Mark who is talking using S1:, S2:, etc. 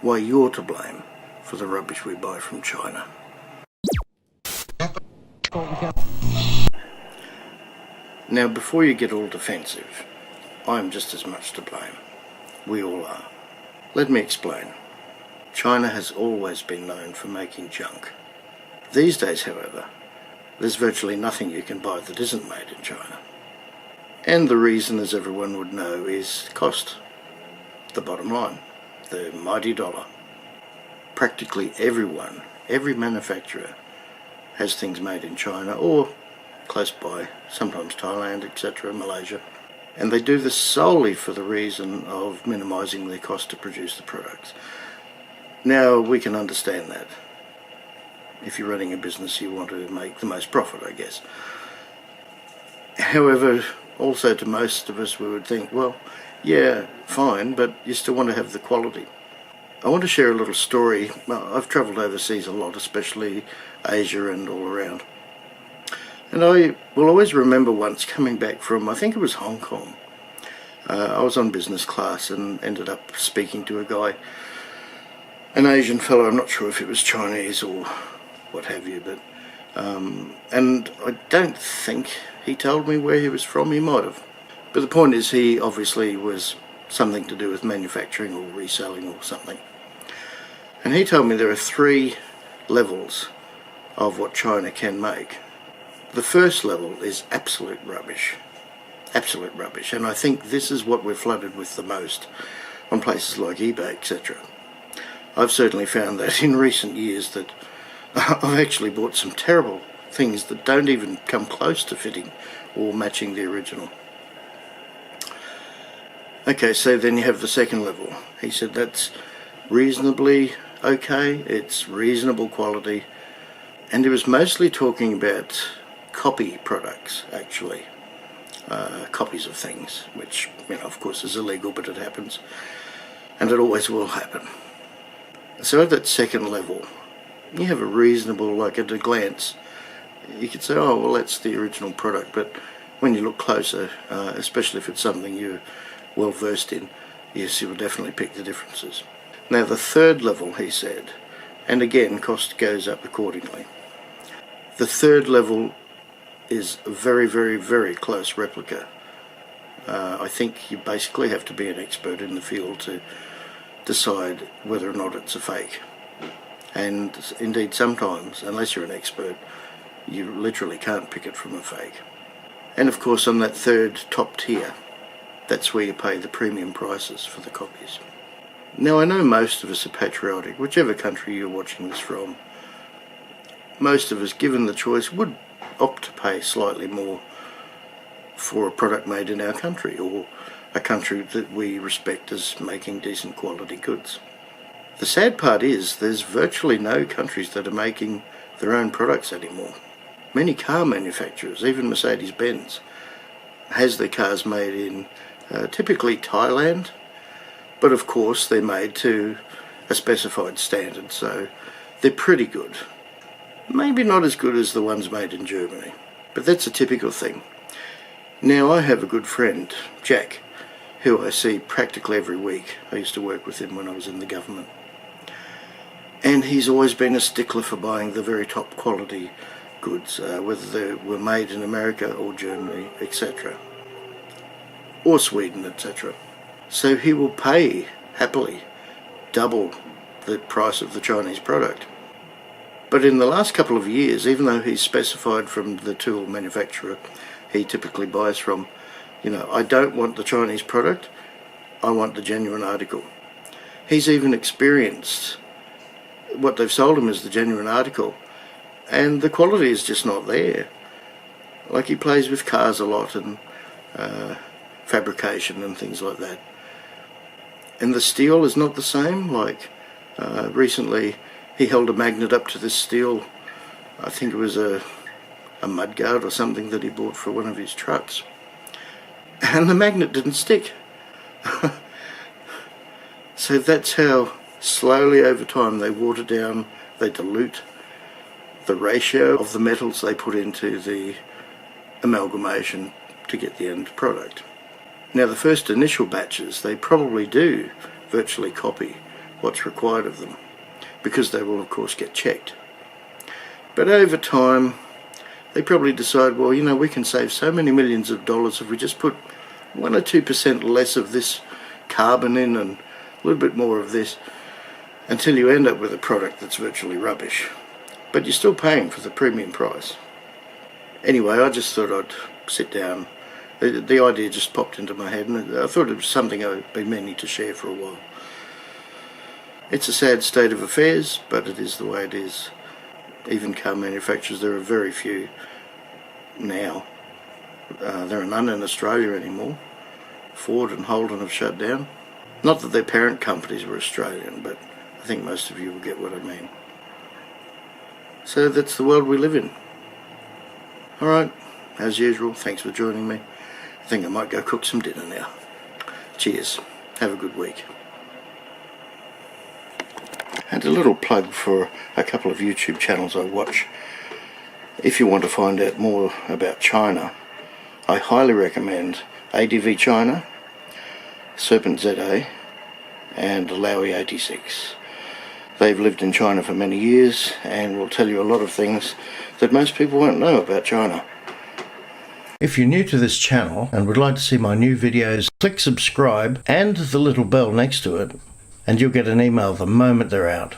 S1: why you're to blame for the rubbish we buy from China. Now, before you get all defensive, I'm just as much to blame. We all are. Let me explain. China has always been known for making junk. These days, however, there's virtually nothing you can buy that isn't made in China. And the reason, as everyone would know, is cost. The bottom line, the mighty dollar. Practically everyone, every manufacturer, has things made in China or close by, sometimes Thailand, etc., Malaysia. And they do this solely for the reason of minimising their cost to produce the products. Now, we can understand that. If you're running a business, you want to make the most profit, I guess. However, also to most of us, we would think, well, yeah, fine, but you still want to have the quality. I want to share a little story. Well, I've travelled overseas a lot, especially Asia and all around. And I will always remember once coming back from, I think it was Hong Kong. I was on business class and ended up speaking to a guy, an Asian fellow. I'm not sure if it was Chinese or what have you, but and I don't think he told me where he was from. He might have. But the point is, he obviously was something to do with manufacturing or reselling or something. And he told me there are 3 levels of what China can make. The first level is absolute rubbish. Absolute rubbish. And I think this is what we're flooded with the most on places like eBay, etc. I've certainly found that in recent years that I've actually bought some terrible things that don't even come close to fitting or matching the original. Okay, so then you have the second level. He said that's reasonably okay, it's reasonable quality, and he was mostly talking about copy products, actually. Copies of things, which, of course is illegal, but it happens, and it always will happen. So at that second level, you have a reasonable, like at a glance, you could say, oh, well, that's the original product, but when you look closer, especially if it's something you're well versed in, yes, you will definitely pick the differences. Now the third level, he said, and again, cost goes up accordingly. The third level is a very, very, very close replica. I think you basically have to be an expert in the field to decide whether or not it's a fake. And indeed sometimes, unless you're an expert, you literally can't pick it from a fake. And of course on that third top tier, that's where you pay the premium prices for the copies. Now I know most of us are patriotic, whichever country you're watching this from. Most of us, given the choice, would opt to pay slightly more for a product made in our country, or a country that we respect as making decent quality goods. The sad part is there's virtually no countries that are making their own products anymore. Many car manufacturers, even Mercedes-Benz, has their cars made in typically Thailand, but of course they're made to a specified standard, so they're pretty good. Maybe not as good as the ones made in Germany, but that's a typical thing. Now I have a good friend, Jack, who I see practically every week. I used to work with him when I was in the government. And he's always been a stickler for buying the very top quality goods, whether they were made in America or Germany, etc. Or Sweden, etc. So he will pay, happily, double the price of the Chinese product. But in the last couple of years, even though he's specified from the tool manufacturer he typically buys from, I don't want the Chinese product, I want the genuine article. He's even experienced what they've sold him as the genuine article, and the quality is just not there. Like, he plays with cars a lot and fabrication and things like that. And the steel is not the same. Like, recently he held a magnet up to this steel, I think it was a mudguard or something that he bought for one of his trucks, and the magnet didn't stick. So that's how slowly over time they water down, they dilute the ratio of the metals they put into the amalgamation to get the end product. Now the first initial batches, they probably do virtually copy what's required of them, because they will of course get checked. But over time they probably decide, well, you know, we can save so many millions of dollars if we just put 1 or 2% less of this carbon in and a little bit more of this, until you end up with a product that's virtually rubbish. But you're still paying for the premium price. Anyway, I just thought I'd sit down. The idea just popped into my head, and I thought it was something I'd been meaning to share for a while. It's a sad state of affairs, but it is the way it is. Even car manufacturers, there are very few now. There are none in Australia anymore. Ford and Holden have shut down. Not that their parent companies were Australian, but I think most of you will get what I mean. So that's the world we live in. Alright, as usual, thanks for joining me. I think I might go cook some dinner now. Cheers. Have a good week. And a little plug for a couple of YouTube channels I watch. If you want to find out more about China, I highly recommend ADV China, Serpent ZA, and Lowy 86. They've lived in China for many years and will tell you a lot of things that most people won't know about China. If you're new to this channel and would like to see my new videos, click subscribe and the little bell next to it, and you'll get an email the moment they're out.